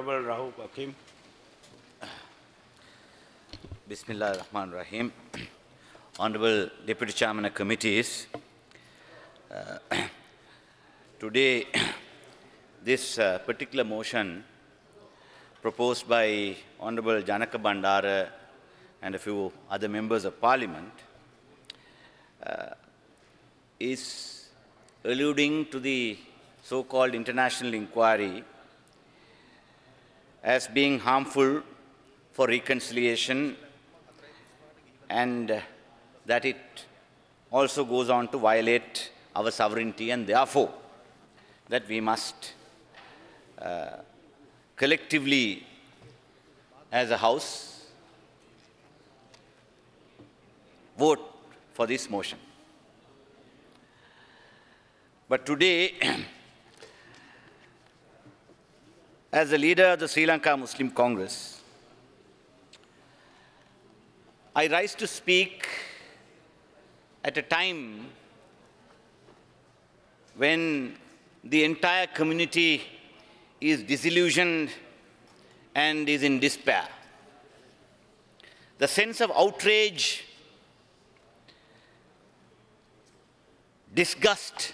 Honorable Rauff Hakeem. Bismillah ar-Rahman ar-Rahim. Honorable Deputy Chairman of Committees, today this particular motion proposed by Honorable Janaka Bandara and a few other members of Parliament is alluding to the so-called international inquiry as being harmful for reconciliation, and that it also goes on to violate our sovereignty, and therefore that we must collectively as a House vote for this motion. But today, as the leader of the Sri Lanka Muslim Congress, I rise to speak at a time when the entire community is disillusioned and is in despair. The sense of outrage, disgust,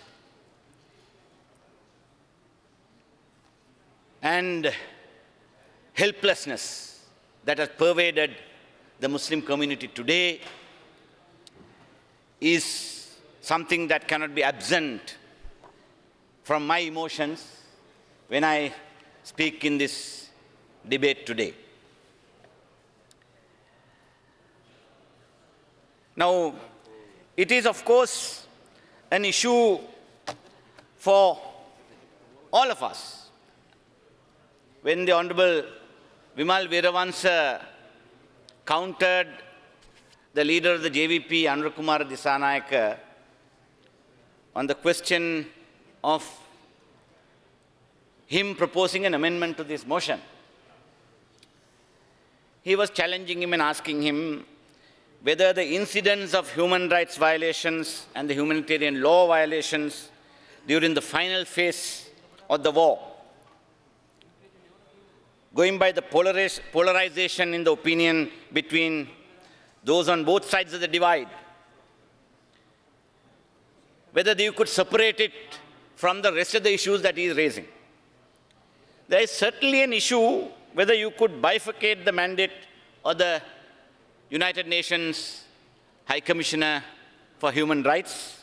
and helplessness that has pervaded the Muslim community today is something that cannot be absent from my emotions when I speak in this debate today. Now, it is of course an issue for all of us. When the Honorable Vimal Veeravansa countered the leader of the JVP, Anurakkumara Dissanayake, on the question of him proposing an amendment to this motion, he was challenging him and asking him whether the incidents of human rights violations and the humanitarian law violations during the final phase of the war, going by the polarization in the opinion between those on both sides of the divide, whether you could separate it from the rest of the issues that he is raising. There is certainly an issue whether you could bifurcate the mandate of the United Nations High Commissioner for Human Rights,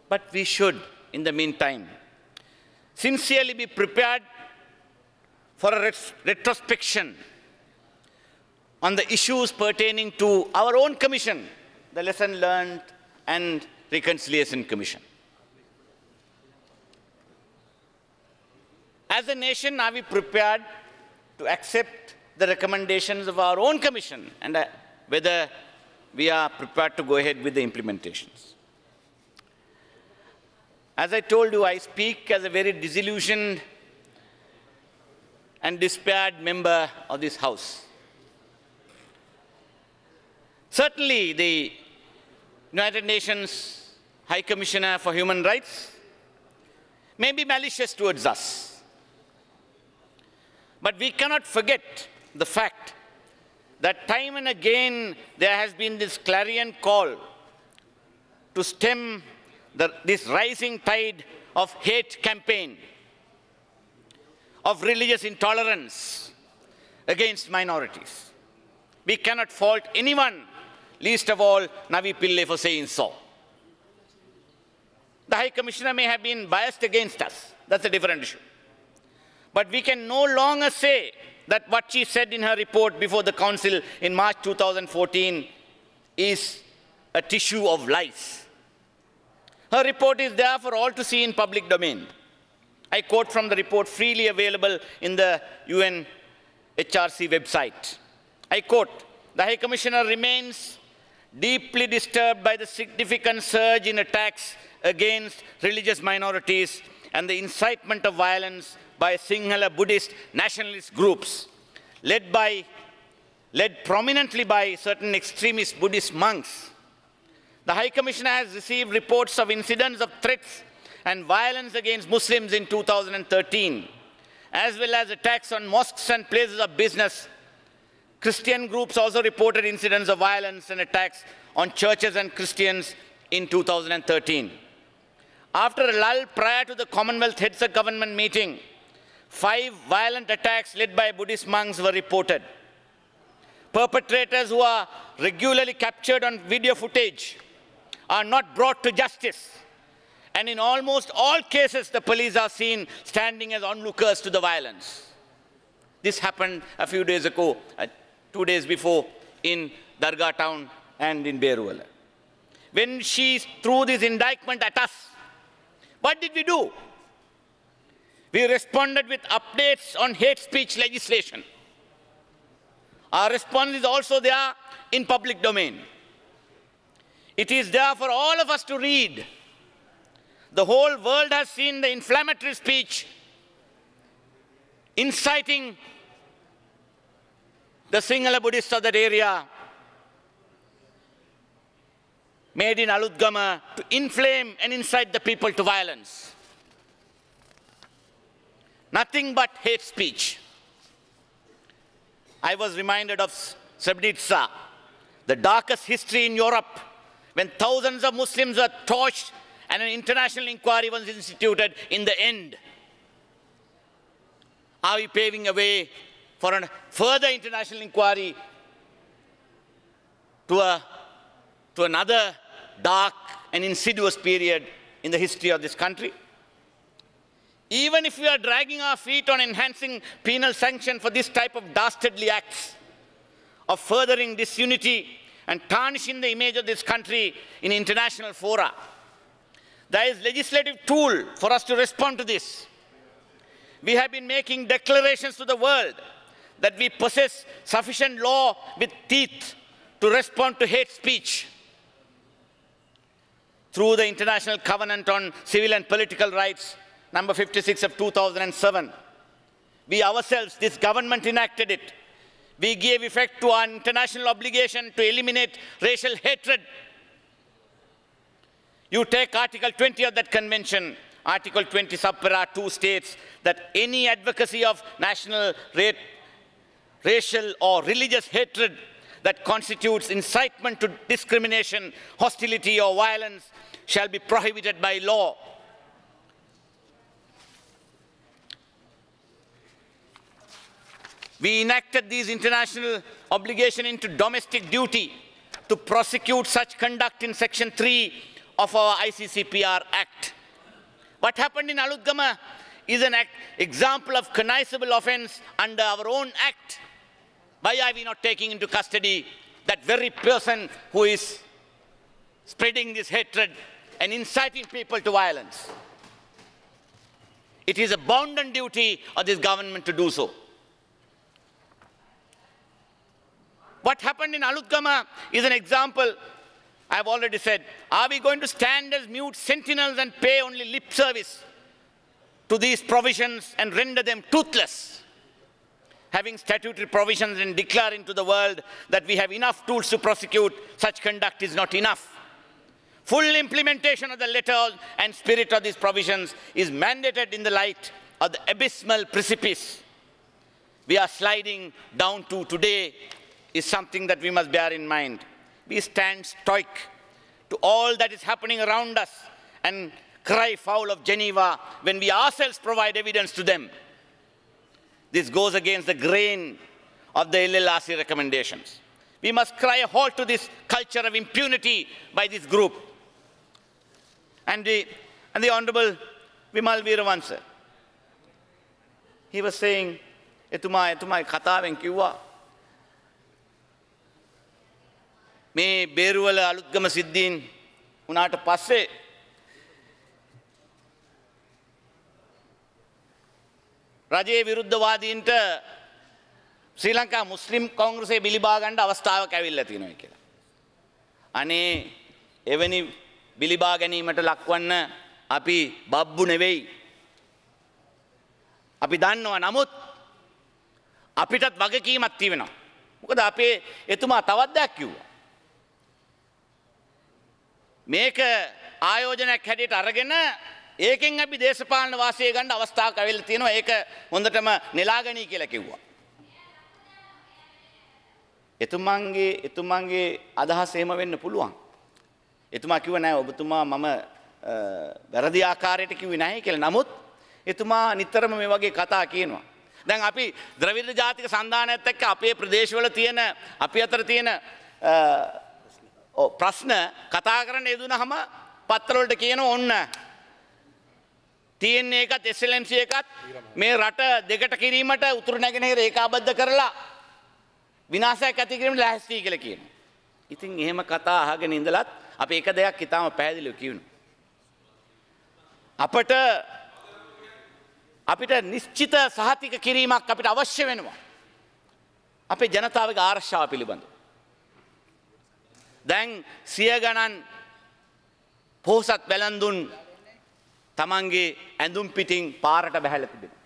but we should, in the meantime, sincerely be prepared for a retrospection on the issues pertaining to our own commission, the Lesson Learned and Reconciliation Commission. As a nation, are we prepared to accept the recommendations of our own commission, and whether we are prepared to go ahead with the implementations? As I told you, I speak as a very disillusioned and despaired member of this House. Certainly, the United Nations High Commissioner for Human Rights may be malicious towards us, but we cannot forget the fact that time and again there has been this clarion call to stem this rising tide of hate campaign, of religious intolerance against minorities. We cannot fault anyone, least of all Navi Pillai, for saying so. The High Commissioner may have been biased against us. That's a different issue. But we can no longer say that what she said in her report before the Council in March 2014 is a tissue of lies. Her report is there for all to see in public domain. I quote from the report freely available in the UNHRC website. I quote, "The High Commissioner remains deeply disturbed by the significant surge in attacks against religious minorities and the incitement of violence by Sinhala Buddhist nationalist groups, led prominently by certain extremist Buddhist monks. The High Commissioner has received reports of incidents of threats and violence against Muslims in 2013 as well as attacks on mosques and places of business. Christian groups also reported incidents of violence and attacks on churches and Christians in 2013. After a lull prior to the Commonwealth Heads of Government meeting, 5 violent attacks led by Buddhist monks were reported. Perpetrators who are regularly captured on video footage are not brought to justice. And in almost all cases, the police are seen standing as onlookers to the violence. This happened a few days ago, 2 days before, in Dargah town and in Beruwala. When she threw this indictment at us, what did we do? We responded with updates on hate speech legislation. Our response is also there in public domain. It is there for all of us to read. The whole world has seen the inflammatory speech inciting the Sinhala Buddhists of that area, made in Aluthgama, to inflame and incite the people to violence. Nothing but hate speech. I was reminded of Srebrenica, the darkest history in Europe, when thousands of Muslims were torched and an international inquiry was instituted in the end. Are we paving a way for a further international inquiry to another dark and insidious period in the history of this country? Even if we are dragging our feet on enhancing penal sanction for this type of dastardly acts of furthering disunity and tarnishing the image of this country in international fora, there is legislative tool for us to respond to this. We have been making declarations to the world that we possess sufficient law with teeth to respond to hate speech. Through the International Covenant on Civil and Political Rights, number 56 of 2007, we ourselves, this government, enacted it. We gave effect to our international obligation to eliminate racial hatred. You take Article 20 of that convention. Article 20 subpara 2 states that any advocacy of national, racial or religious hatred that constitutes incitement to discrimination, hostility or violence shall be prohibited by law. We enacted these international obligations into domestic duty to prosecute such conduct in Section 3 of our ICCPR Act. What happened in Aluthgama is an example of cognizable offense under our own Act. Why are we not taking into custody that very person who is spreading this hatred and inciting people to violence? It is a bounden duty of this government to do so. What happened in Aluthgama is an example. I have already said, are we going to stand as mute sentinels and pay only lip service to these provisions and render them toothless? Having statutory provisions and declaring to the world that we have enough tools to prosecute such conduct is not enough. Full implementation of the letter and spirit of these provisions is mandated in the light of the abysmal precipice we are sliding down to today is something that we must bear in mind. We stand stoic to all that is happening around us and cry foul of Geneva when we ourselves provide evidence to them. This goes against the grain of the LLRC recommendations. We must cry a halt to this culture of impunity by this group. And the Honorable Vimal Weerawansa, he was saying, එතුමා කතාවෙන් කිව්වා මේ බේරුවල අලුත්ගම සිද්ධීන් උනාට පස්සේ රජයේ විරුද්ධවාදීන්ට ශ්‍රී ලංකා මුස්ලිම් කොංග්‍රසයේ බිලිබා ගන්න අවස්ථාවක් ඇවිල්ලා තියෙනවා කියලා. අනේ එවැනි බිලිබා ගැනීමට ලක්වන්න අපි බබ්බු නෙවෙයි. අපි දන්නවා නමුත් අපිටත් වගකීමක් තියෙනවා. මොකද අපේ එතුමා තවත් දෙයක් කිව්වා. මේක ආයෝජනයක් හැටියට අරගෙන ඒකෙන් අපි දේශපාලන වාසිය ගන්න අවස්ථාවක් ඇවිල්ලා තියෙනවා. ඒක හොඳටම නෙලාගනී කියලා කිව්වා. එතුමන්ගේ අදහස එහෙම වෙන්න පුළුවන්. එතුමා කිව්ව නෑ ඔබතුමා මම වැරදි ආකාරයට කිව්වේ නැහැ කියලා. නමුත් එතුමා නිතරම මේ වගේ කතා කියනවා. දැන් අපි ද්‍රවිඩ ජාතික සන්ධානයත් එක්ක අපේ ප්‍රදේශවල තියෙන අපි අතර තියෙන ප්‍රශ්න කතා කරන්න යෙදුනහම පත්තරවලට කියනවා ඔන්න TN එකත් SLMC එකත් මේ රට දෙකට කිරීමට උතුරු නැගෙනහිර ඒකාබද්ධ කරලා විනාශයක් ඇති කිරීමට ලෑස්ති කියලා කියනවා. ඉතින් එහෙම කතා අහගෙන ඉඳලත් අපි එක දෙයක් ඊටාම පැහැදිලිව කියනවා. අපිට නිශ්චිත සහතික කිරීමක් අපිට අවශ්‍ය වෙනවා. අපේ ජනතාවගේ ආරක්ෂාව පිළිබඳව. දැන් සිය ගණන් පොහොසත් වැළඳුන් තමන්ගේ ඇඳුම් පිටින් පාරට බැහැලා තිබෙනවා.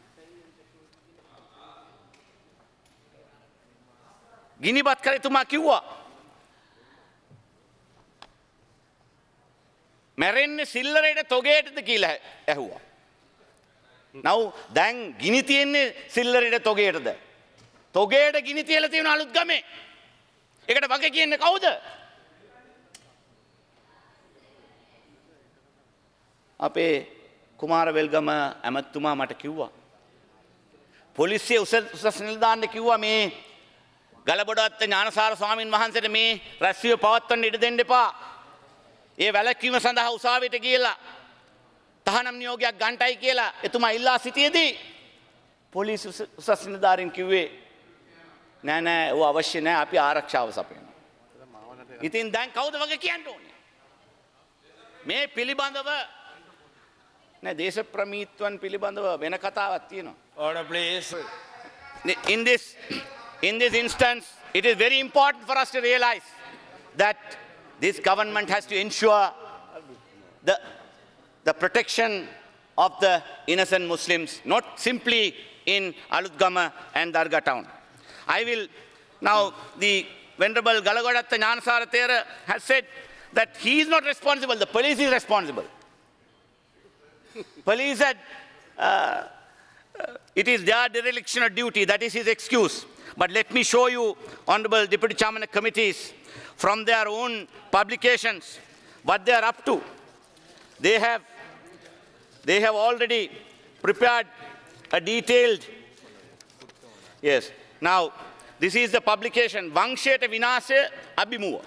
ගිනිබත් කර එතුමා කිව්වා මැරෙන්නේ සිල්ලරේට තොගේටද කියලා ඇහුවා. නව් දැන් ගිනි තියෙන්නේ සිල්ලරේට තොගේටද? තොගේට ගිනි තියලා තියෙන අලුත්ගමේ. ඒකට වගේ කියන්නේ කවුද? අපේ කුමාරවේල්ගම ඇමතුමා මට කිව්වා. පොලිසිය උසස් නිලධාරීන් කිව්වා මේ ගලබොඩත් ඥානසාර ස්වාමින් වහන්සේට මේ රැස්විය පවත්වන්න ඉඩ දෙන්න එපා. ඒ වැලැක්වීම සඳහා උසාවියට ගියලා තහනම් නියෝගයක් ගන්නටයි කියලා එතුමා ඉල්ලා සිටියේදී පොලිසිය උසස් නිලධාරීන් කිව්වේ නෑ ඕව අවශ්‍ය නෑ අපි ආරක්ෂාව සපයනවා. ඉතින් දැන් කවුද වගේ කියන්න ඕනේ? මේ පිළිබඳව නෑ දේශ ප්‍රමීත්වන් පිළිබඳව වෙන කතාවක් තියෙනවා. Order please. In this instance, it is very important for us to realize that this government has to ensure the protection of the innocent Muslims, not simply in Aluthgama and Dargah town. I will now, the Venerable Galagodatta Jnanasara Thera has said that he is not responsible, the police is responsible. Police said it is their dereliction of duty, that is his excuse. But let me show you, Honorable Deputy Chairman of Committees, from their own publications, what they are up to. They have already prepared a detailed, yes. Now, this is the publication, Vangsheta Vinasya Abhimuva.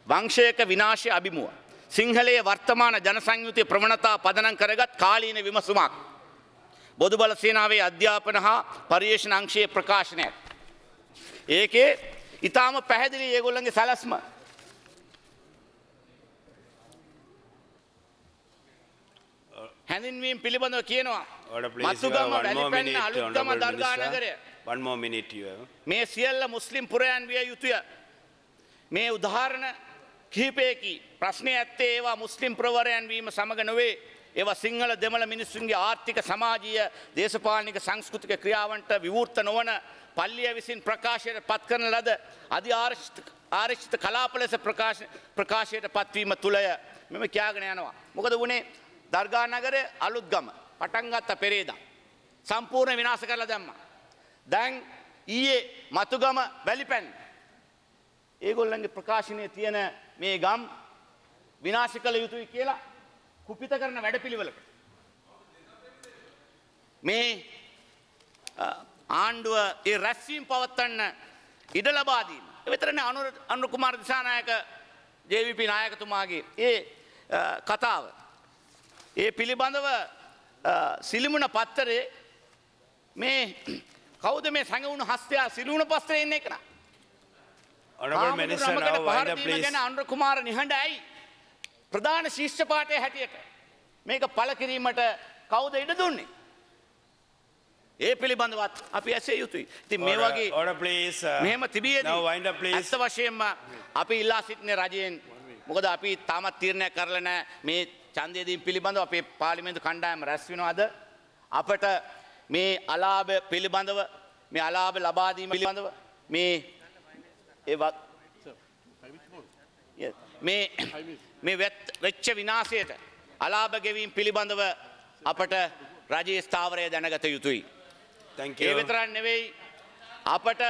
Vangsheka Vinasya Abhimuva. සිංහලයේ වර්තමාන ජනසංයුතිය ප්‍රවණතා පදනම් කරගත් කාලීන විමසුමක්. බොදුබල සේනාවේ අධ්‍යාපන හා පරිශන අංශයේ ප්‍රකාශනයක්. ඒකේ ඊටාම පැහැදිලි ඒගොල්ලන්ගේ සැලැස්ම. හැඳින්වීම පිළිබඳව කියනවා. මතුගම වැලිපැන්න අලුත්ගම දර්ගා නගරය. One more minute you have. මේ සියල්ල මුස්ලිම් පුරයන් විය යුතුය. මේ උදාහරණ කිහිපයකි ප්‍රශ්නය ඇත්තේ ඒවා මුස්ලිම් ප්‍රවරයන් වීම සමග නොවේ. ඒවා සිංහල දෙමළ මිනිස්සුන්ගේ ආර්ථික සමාජීය දේශපාලනික සංස්කෘතික ක්‍රියාවන්ට විවෘත නොවන පල්ලිය විසින් ප්‍රකාශයට පත් කරන ලද අධි ආරක්ෂිත කලාප ලෙස ප්‍රකාශයට පත්වීම තුළය මෙම කියාගෙන යනවා. මොකද වුණේ දර්ගා නගරේ අලුත්ගම පටන් ගත්ත පෙරේදා සම්පූර්ණ විනාශ කරලා දැම්මා. දැන් ඊයේ මතුගම වැලිපැන්න ඒගොල්ලන්ගේ ප්‍රකාශනයේ තියෙන මේ ගම් විනාශ කළ යුතුයි කියලා කුපිත කරන වැඩපිළිවෙලක මේ ආණ්ඩුව ඒ රැස්වීම පවත්වන්න ඉඩ ලබා දීම. ඒ විතරනේ අනුර කුමාර දිසානායක JVP නායකතුමාගේ ඒ කතාව. ඒ පිළිබඳව සිලිමුණ පත්තරේ මේ කවුද මේ සංගුණ හස්තයා සිලිමුණ පත්තරේ ඉන්නේ කෙනා? Honorable Minister, now wind up please. Anura Kumara නිහඬ ඇයි? ප්‍රධාන ශිෂ්‍ය පාඨයේ හැටියට මේක පළ කිරීමට කවුද ඉඩ දුන්නේ? ඒ පිළිබඳවත් අපි ඇසිය යුතුයි. ඉතින් මේ වගේ order please. මෙහෙම තිබියදී now wind up please. අත්ත වශයෙන්ම අපි ඉල්ලා සිටින රජයෙන් මොකද අපි තාමත් තීරණයක් කරලා නැහැ මේ ඡන්දය දීම පිළිබඳව අපේ පාර්ලිමේන්තු කණ්ඩායම රැස් වෙනවද අපට මේ අලාභ පිළිබඳව මේ අලාභ ලබා දීම පිළිබඳව මේ ඒවත් මේ වෙච්ච විනාශයට අලාභ ගෙවීම් පිළිබඳව අපට රජයේ ස්ථාවරය දැනගත යුතුයි. Thank A you. විතරක් නෙවෙයි අපට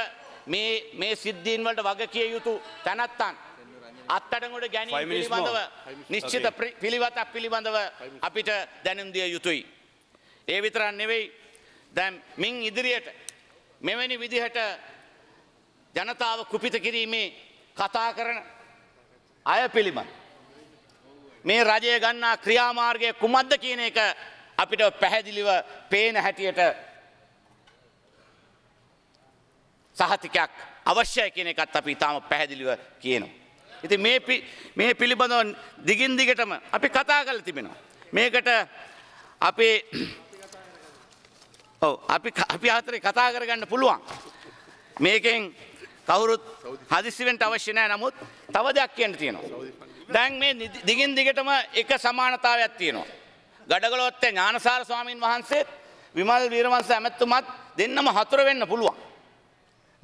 මේ සිද්ධීන් වලට වග කිය යුතු තැනැත්තන් අත්අඩංගුවට ගැනීම 5 minutes පිළිබඳව more. නිශ්චිත පිළිවෙතක් පිළිබඳව අපිට දැනුම් දිය යුතුයි. ඒ විතරක් නෙවෙයි දැන් මින් ඉදිරියට මෙවැනි විදිහට ජනතාව කුපිත කිරීමේ කතා කරන අය පිළිබඳ මේ රජය ගන්නා ක්‍රියාමාර්ගය කුමක්ද කියන එක අපිට පැහැදිලිව පේන හැටියට සහතිකයක් අවශ්‍යයි කියන එකත් අපි තාම පැහැදිලිව කියනවා. ඉතින් මේ පිළිබඳව දිගින් දිගටම අපි කතා කරලා තිබෙනවා. මේකට අපි අතරේ කතා කරගන්න පුළුවන්. මේකෙන් කවුරුත් හදිසි වෙන්න අවශ්‍ය නැහැ. නමුත් තව දෙයක් කියන්න තියෙනවා. දැන් මේ දිගින් දිගටම එක සමානතාවයක් තියෙනවා. ගඩගලොත්තේ ඥානසාර ස්වාමීන් වහන්සේත් විමල් වීරවංශ ඇමැතුමත් දෙන්නම හතුර වෙන්න පුළුවන්.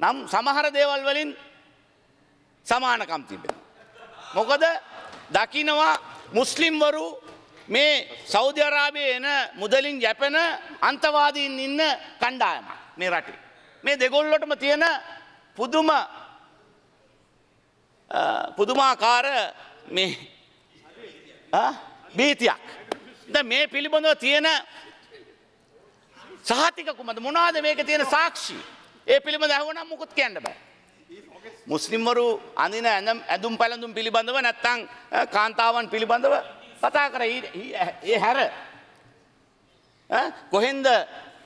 නම් සමහර දේවල් වලින් සමානකම් තිබෙනවා. මොකද දකින්නවා මුස්ලිම්වරු මේ සෞදි අරාබියේ එන මුදලින් යැපෙන අන්තවාදීන් ඉන්න කණ්ඩායම මේ රටේ. මේ දෙගොල්ලටම තියෙන පුදුමාකාර මේ බීතියක්. දැන් මේ පිළිබඳව තියෙන සහතික කුමද මොනවාද මේක තියෙන සාක්ෂි? ඒ පිළිබඳව අහුවනම් මොකුත් කියන්න බෑ. මුස්ලිම්වරු අඳින ඇඳුම් පැළඳුම් පිළිබඳව නැත්නම් කාන්තාවන් පිළිබඳව කතා කරේ ඒ හැර කොහෙන්ද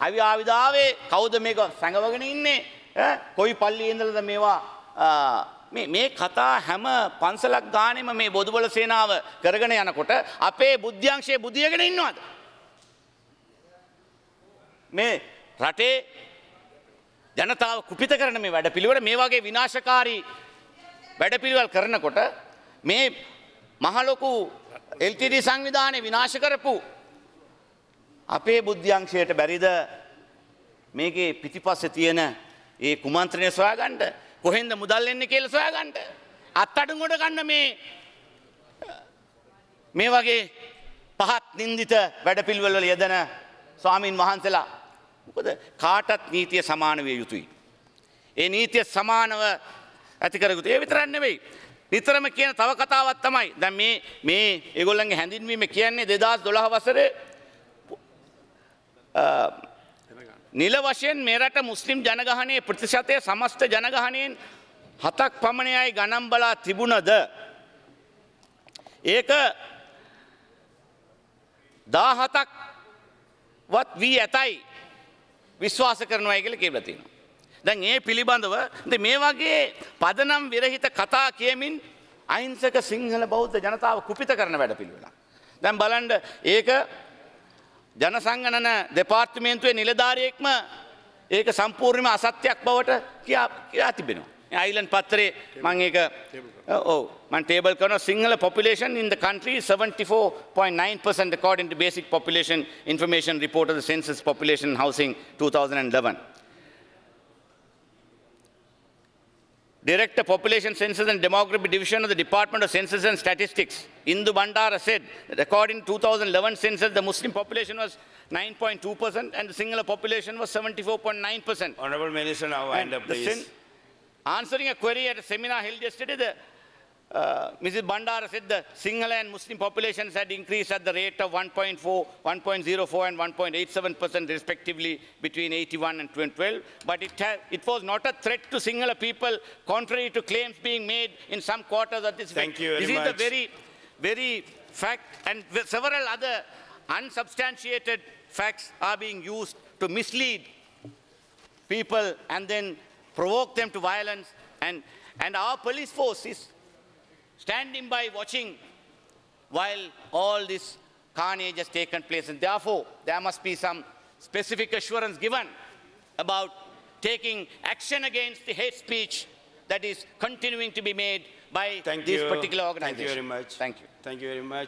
ආවිදාවේ කවුද මේක සංගවගෙන ඉන්නේ කොයි පල්ලියේ ඉඳලාද මේවා මේ කතා හැම පන්සලක් ගානෙම මේ බොදුබල සේනාව කරගෙන යනකොට අපේ බුද්ධ්‍යංශයේ බුදියගෙන ඉන්නවද මේ රටේ ජනතාව කුපිත කරන මේ වැඩපිළිවෙල මේ වගේ විනාශකාරී වැඩපිළිවෙල කරනකොට මේ මහ ලොකු LTD සංවිධානය විනාශ කරපු අපේ බුද්ධ්‍යංශයට බැරිද මේකේ පිටිපස්සේ තියෙන ඒ කුමන්ත්‍රණය සොයාගන්න කොහෙන්ද මුදල් එන්නේ කියලා සොයාගන්න අත්අඩංගුවට ගන්න මේ වගේ පහත් නින්දිත වැඩපිළිවෙල වල යෙදෙන ස්වාමින් වහන්සේලා මොකද කාටත් නීතිය සමාන විය යුතුයි. ඒ නීතිය සමානව ඇති කර යුතුයි. ඒ විතරක් නෙවෙයි. නිතරම කියන තව කතාවක් තමයි. දැන් මේ ඒගොල්ලන්ගේ හැඳින්වීම කියන්නේ 2012 වසරේ නිල වශයෙන් මේ රට මුස්ලිම් ජනගහනයේ ප්‍රතිශතය සමස්ත ජනගහනයෙන් 7ක් පමණයි ගණන් බලා තිබුණද ඒක 17ක් වත් වී ඇතයි විශ්වාස කරනවා කියලා කියලා තියෙනවා. දැන් මේ පිළිබඳව මේ වගේ පදනම් විරහිත කතා කියමින් අහිංසක සිංහල බෞද්ධ ජනතාව කුපිත කරන වැඩ පිළිවෙලක්. දැන් බලන්න ඒක ජනසංගණන දෙපාර්තමේන්තුවේ නිලධාරියෙක්ම ඒක සම්පූර්ණයෙන්ම අසත්‍යයක් බවට කියා තිබෙනවා. අයිලන්ඩ් පත්‍රයේ මම ඒක man table කරන Sinhala population in the country is 74.9% according to basic population information report of the census population housing 2011. Director Population Census and Demography Division of the Department of Census and Statistics, Indu Bandara said that according to 2011 census, the Muslim population was 9.2% and the Sinhala population was 74.9%. Honorable Minister, now wind up, please. Answering a query at a seminar held yesterday, Mrs. Bandara said the Sinhala and Muslim populations had increased at the rate of 1.4, 1.04 and 1.87% respectively between 81 and 2012. But it was not a threat to Sinhala people, contrary to claims being made in some quarters of this. Thank you very much. This is the very fact, and several other unsubstantiated facts are being used to mislead people and then provoke them to violence. And our police force is standing by watching while all this carnage has taken place. And therefore, there must be some specific assurance given about taking action against the hate speech that is continuing to be made by this particular organization. Thank you very much. Thank you. Thank you very much.